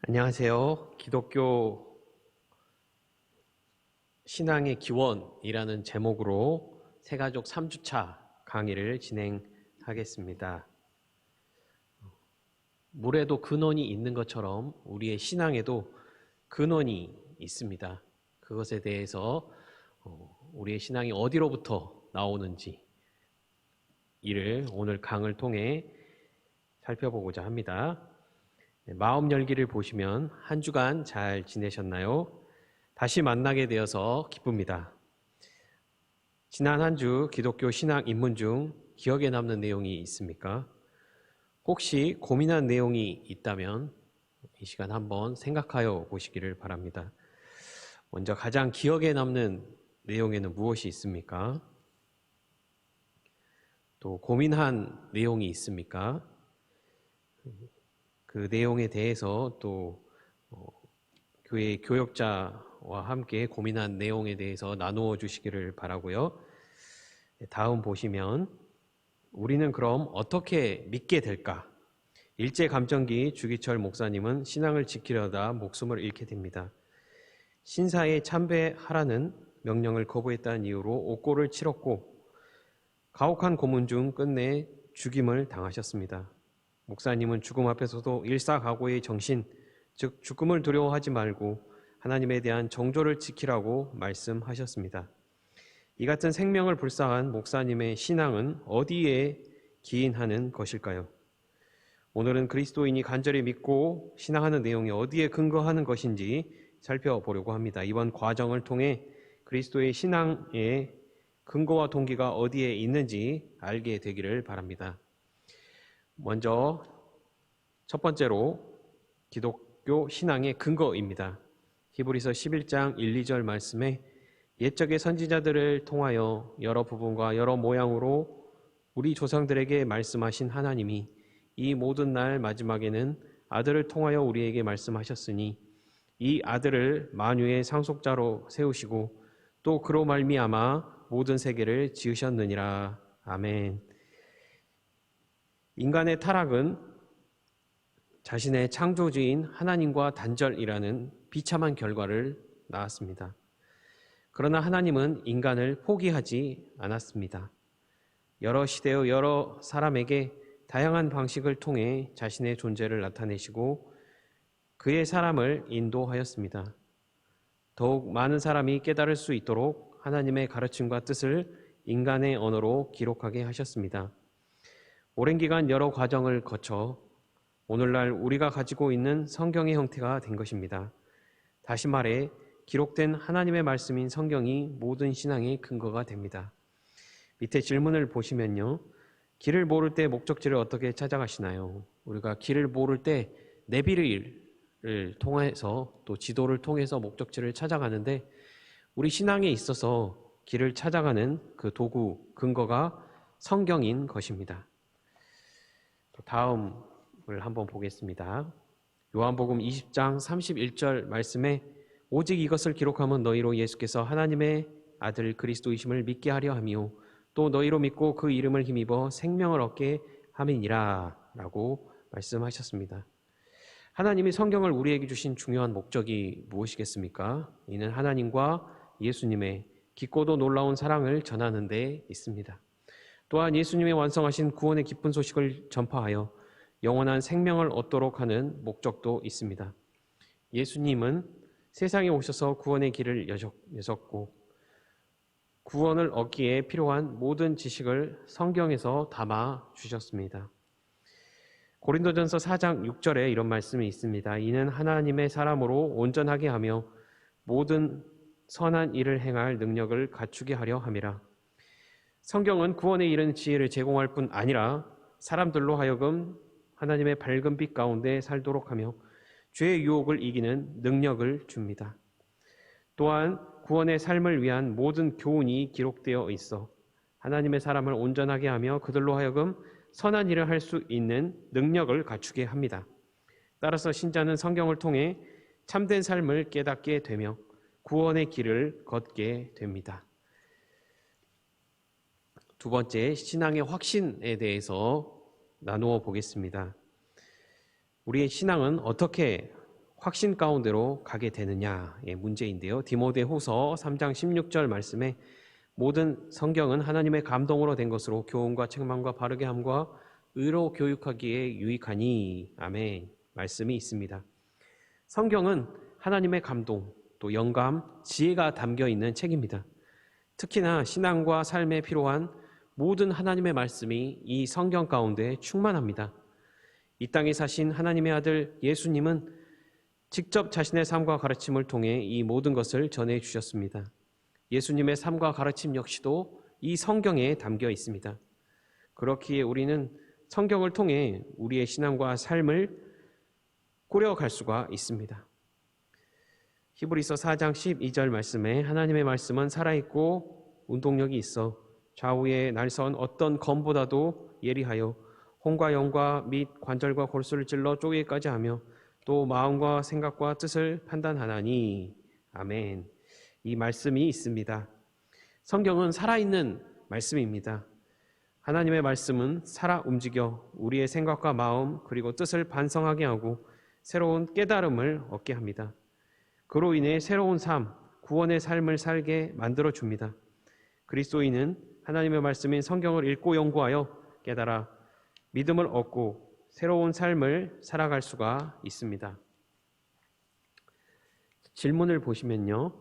안녕하세요. 기독교 신앙의 기원이라는 제목으로 새가족 3주차 강의를 진행하겠습니다. 물에도 근원이 있는 것처럼 우리의 신앙에도 근원이 있습니다. 그것에 대해서 우리의 신앙이 어디로부터 나오는지 이를 오늘 강을 통해 살펴보고자 합니다. 마음 열기를 보시면 한 주간 잘 지내셨나요? 다시 만나게 되어서 기쁩니다. 지난 한 주 기독교 신앙 입문 중 기억에 남는 내용이 있습니까? 혹시 고민한 내용이 있다면 이 시간 한번 생각하여 보시기를 바랍니다. 먼저 가장 기억에 남는 내용에는 무엇이 있습니까? 또 고민한 내용이 있습니까? 그 내용에 대해서 또 교회 교역자와 함께 고민한 내용에 대해서 나누어 주시기를 바라고요. 다음 보시면 우리는 그럼 어떻게 믿게 될까? 일제감정기 주기철 목사님은 신앙을 지키려다 목숨을 잃게 됩니다. 신사에 참배하라는 명령을 거부했다는 이유로 옥고를 치렀고 가혹한 고문 중 끝내 죽임을 당하셨습니다. 목사님은 죽음 앞에서도 일사각오의 정신, 즉 죽음을 두려워하지 말고 하나님에 대한 정조를 지키라고 말씀하셨습니다. 이 같은 생명을 불사한 목사님의 신앙은 어디에 기인하는 것일까요? 오늘은 그리스도인이 간절히 믿고 신앙하는 내용이 어디에 근거하는 것인지 살펴보려고 합니다. 이번 과정을 통해 그리스도의 신앙의 근거와 동기가 어디에 있는지 알게 되기를 바랍니다. 먼저 첫 번째로 기독교 신앙의 근거입니다. 히브리서 11장 1, 2절 말씀에 옛적의 선지자들을 통하여 여러 부분과 여러 모양으로 우리 조상들에게 말씀하신 하나님이 이 모든 날 마지막에는 아들을 통하여 우리에게 말씀하셨으니 이 아들을 만유의 상속자로 세우시고 또 그로 말미암아 모든 세계를 지으셨느니라. 아멘. 인간의 타락은 자신의 창조주인 하나님과 단절이라는 비참한 결과를 낳았습니다. 그러나 하나님은 인간을 포기하지 않았습니다. 여러 시대의 여러 사람에게 다양한 방식을 통해 자신의 존재를 나타내시고 그의 사람을 인도하였습니다. 더욱 많은 사람이 깨달을 수 있도록 하나님의 가르침과 뜻을 인간의 언어로 기록하게 하셨습니다. 오랜 기간 여러 과정을 거쳐 오늘날 우리가 가지고 있는 성경의 형태가 된 것입니다. 다시 말해 기록된 하나님의 말씀인 성경이 모든 신앙의 근거가 됩니다. 밑에 질문을 보시면요. 길을 모를 때 목적지를 어떻게 찾아가시나요? 우리가 길을 모를 때 내비를 통해서 또 지도를 통해서 목적지를 찾아가는데 우리 신앙에 있어서 길을 찾아가는 그 도구, 근거가 성경인 것입니다. 다음을 한번 보겠습니다. 요한복음 20장 31절 말씀에 오직 이것을 기록하면 너희로 예수께서 하나님의 아들 그리스도이심을 믿게 하려 함이요 또 너희로 믿고 그 이름을 힘입어 생명을 얻게 함이니라 라고 말씀하셨습니다. 하나님이 성경을 우리에게 주신 중요한 목적이 무엇이겠습니까? 이는 하나님과 예수님의 깊고도 놀라운 사랑을 전하는 데 있습니다. 또한 예수님이 완성하신 구원의 기쁜 소식을 전파하여 영원한 생명을 얻도록 하는 목적도 있습니다. 예수님은 세상에 오셔서 구원의 길을 여셨고 구원을 얻기에 필요한 모든 지식을 성경에서 담아 주셨습니다. 고린도전서 4장 6절에 이런 말씀이 있습니다. 이는 하나님의 사람으로 온전하게 하며 모든 선한 일을 행할 능력을 갖추게 하려 함이라. 성경은 구원에 이르는 지혜를 제공할 뿐 아니라 사람들로 하여금 하나님의 밝은 빛 가운데 살도록 하며 죄의 유혹을 이기는 능력을 줍니다. 또한 구원의 삶을 위한 모든 교훈이 기록되어 있어 하나님의 사람을 온전하게 하며 그들로 하여금 선한 일을 할 수 있는 능력을 갖추게 합니다. 따라서 신자는 성경을 통해 참된 삶을 깨닫게 되며 구원의 길을 걷게 됩니다. 두 번째, 신앙의 확신에 대해서 나누어 보겠습니다. 우리의 신앙은 어떻게 확신 가운데로 가게 되느냐의 문제인데요. 디모데후서 3장 16절 말씀에 모든 성경은 하나님의 감동으로 된 것으로 교훈과 책망과 바르게 함과 의로 교육하기에 유익하니 아멘 말씀이 있습니다. 성경은 하나님의 감동, 또 영감, 지혜가 담겨 있는 책입니다. 특히나 신앙과 삶에 필요한 모든 하나님의 말씀이 이 성경 가운데 충만합니다. 이 땅에 사신 하나님의 아들 예수님은 직접 자신의 삶과 가르침을 통해 이 모든 것을 전해 주셨습니다. 예수님의 삶과 가르침 역시도 이 성경에 담겨 있습니다. 그렇기에 우리는 성경을 통해 우리의 신앙과 삶을 꾸려갈 수가 있습니다. 히브리서 4장 12절 말씀에 하나님의 말씀은 살아있고 운동력이 있어 좌우에 날선 어떤 검보다도 예리하여 혼과 영과 및 관절과 골수를 찔러 쪼개기까지 하며 또 마음과 생각과 뜻을 판단하나니 아멘. 이 말씀이 있습니다. 성경은 살아있는 말씀입니다. 하나님의 말씀은 살아 움직여 우리의 생각과 마음 그리고 뜻을 반성하게 하고 새로운 깨달음을 얻게 합니다. 그로 인해 새로운 삶, 구원의 삶을 살게 만들어줍니다. 그리스도인은 하나님의 말씀인 성경을 읽고 연구하여 깨달아 믿음을 얻고 새로운 삶을 살아갈 수가 있습니다. 질문을 보시면요.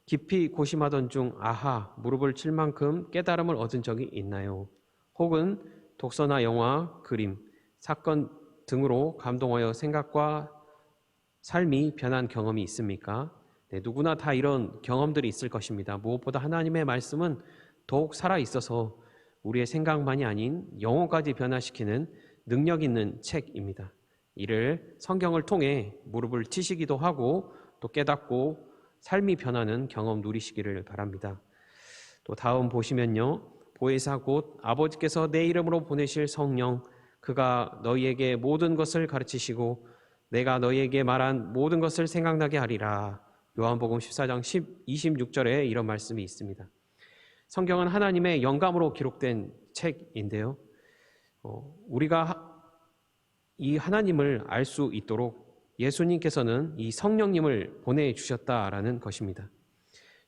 깊이 고심하던 중 아하, 무릎을 칠 만큼 깨달음을 얻은 적이 있나요? 혹은 독서나 영화, 그림, 사건 등으로 감동하여 생각과 삶이 변한 경험이 있습니까? 네, 누구나 다 이런 경험들이 있을 것입니다. 무엇보다 하나님의 말씀은 더욱 살아있어서 우리의 생각만이 아닌 영혼까지 변화시키는 능력 있는 책입니다. 이를 성경을 통해 무릎을 치시기도 하고 또 깨닫고 삶이 변하는 경험 누리시기를 바랍니다. 또 다음 보시면요. 보혜사 곧 아버지께서 내 이름으로 보내실 성령 그가 너희에게 모든 것을 가르치시고 내가 너희에게 말한 모든 것을 생각나게 하리라. 요한복음 14장 26절에 이런 말씀이 있습니다. 성경은 하나님의 영감으로 기록된 책인데요. 우리가 이 하나님을 알 수 있도록 예수님께서는 이 성령님을 보내주셨다라는 것입니다.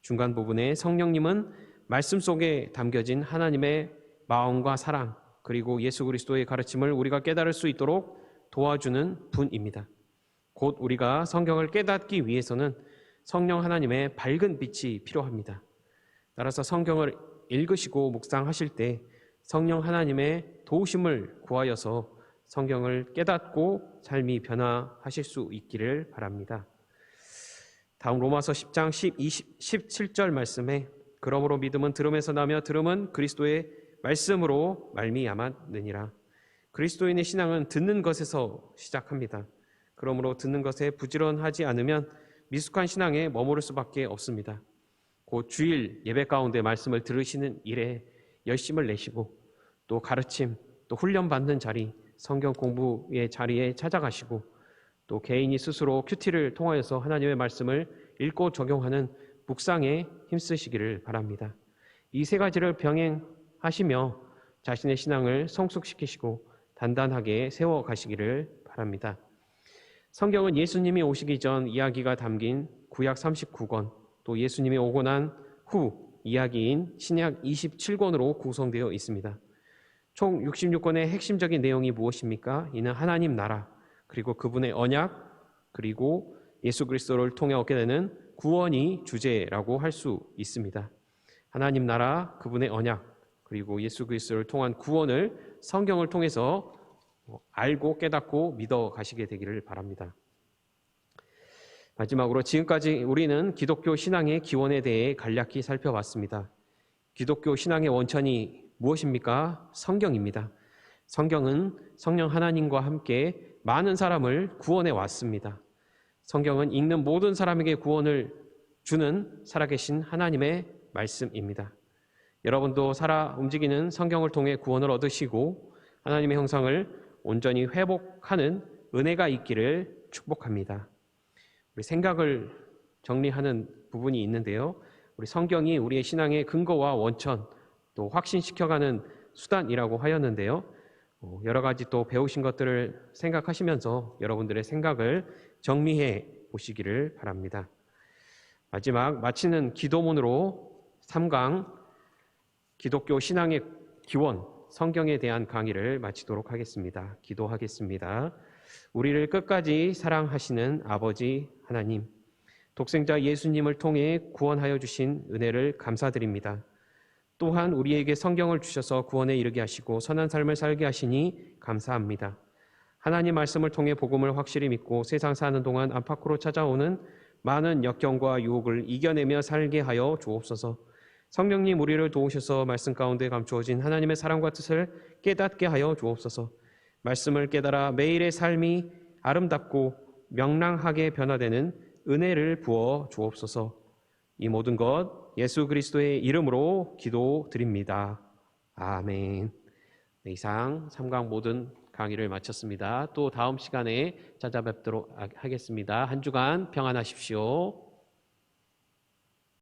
중간 부분에 성령님은 말씀 속에 담겨진 하나님의 마음과 사랑 그리고 예수 그리스도의 가르침을 우리가 깨달을 수 있도록 도와주는 분입니다. 곧 우리가 성경을 깨닫기 위해서는 성령 하나님의 밝은 빛이 필요합니다. 따라서 성경을 읽으시고 묵상하실 때 성령 하나님의 도우심을 구하여서 성경을 깨닫고 삶이 변화하실 수 있기를 바랍니다. 다음 로마서 10장 17절 말씀에 그러므로 믿음은 들음에서 나며 들음은 그리스도의 말씀으로 말미암았느니라. 그리스도인의 신앙은 듣는 것에서 시작합니다. 그러므로 듣는 것에 부지런하지 않으면 미숙한 신앙에 머무를 수밖에 없습니다. 곧 주일 예배 가운데 말씀을 들으시는 일에 열심을 내시고 또 가르침, 또 훈련받는 자리, 성경 공부의 자리에 찾아가시고 또 개인이 스스로 큐티를 통하여서 하나님의 말씀을 읽고 적용하는 묵상에 힘쓰시기를 바랍니다. 이 세 가지를 병행하시며 자신의 신앙을 성숙시키시고 단단하게 세워가시기를 바랍니다. 성경은 예수님이 오시기 전 이야기가 담긴 구약 39권, 또 예수님이 오고 난 후 이야기인 신약 27권으로 구성되어 있습니다. 총 66권의 핵심적인 내용이 무엇입니까? 이는 하나님 나라, 그리고 그분의 언약, 그리고 예수 그리스도를 통해 얻게 되는 구원이 주제라고 할 수 있습니다. 하나님 나라, 그분의 언약, 그리고 예수 그리스도를 통한 구원을 성경을 통해서 알고 깨닫고 믿어 가시게 되기를 바랍니다. 마지막으로 지금까지 우리는 기독교 신앙의 기원에 대해 간략히 살펴봤습니다. 기독교 신앙의 원천이 무엇입니까? 성경입니다. 성경은 성령 하나님과 함께 많은 사람을 구원해 왔습니다. 성경은 읽는 모든 사람에게 구원을 주는 살아계신 하나님의 말씀입니다. 여러분도 살아 움직이는 성경을 통해 구원을 얻으시고 하나님의 형상을 온전히 회복하는 은혜가 있기를 축복합니다. 우리 생각을 정리하는 부분이 있는데요. 우리 성경이 우리의 신앙의 근거와 원천, 또 확신시켜가는 수단이라고 하였는데요. 여러 가지 또 배우신 것들을 생각하시면서 여러분들의 생각을 정리해 보시기를 바랍니다. 마지막 마치는 기도문으로 3강 기독교 신앙의 기원, 성경에 대한 강의를 마치도록 하겠습니다. 기도하겠습니다. 우리를 끝까지 사랑하시는 아버지 하나님, 독생자 예수님을 통해 구원하여 주신 은혜를 감사드립니다. 또한 우리에게 성경을 주셔서 구원에 이르게 하시고 선한 삶을 살게 하시니 감사합니다. 하나님 말씀을 통해 복음을 확실히 믿고 세상 사는 동안 안팎으로 찾아오는 많은 역경과 유혹을 이겨내며 살게 하여 주옵소서. 성령님 우리를 도우셔서 말씀 가운데 감추어진 하나님의 사랑과 뜻을 깨닫게 하여 주옵소서. 말씀을 깨달아 매일의 삶이 아름답고 명랑하게 변화되는 은혜를 부어 주옵소서. 이 모든 것 예수 그리스도의 이름으로 기도드립니다. 아멘. 네, 이상 3강 모든 강의를 마쳤습니다. 또 다음 시간에 찾아뵙도록 하겠습니다. 한 주간 평안하십시오.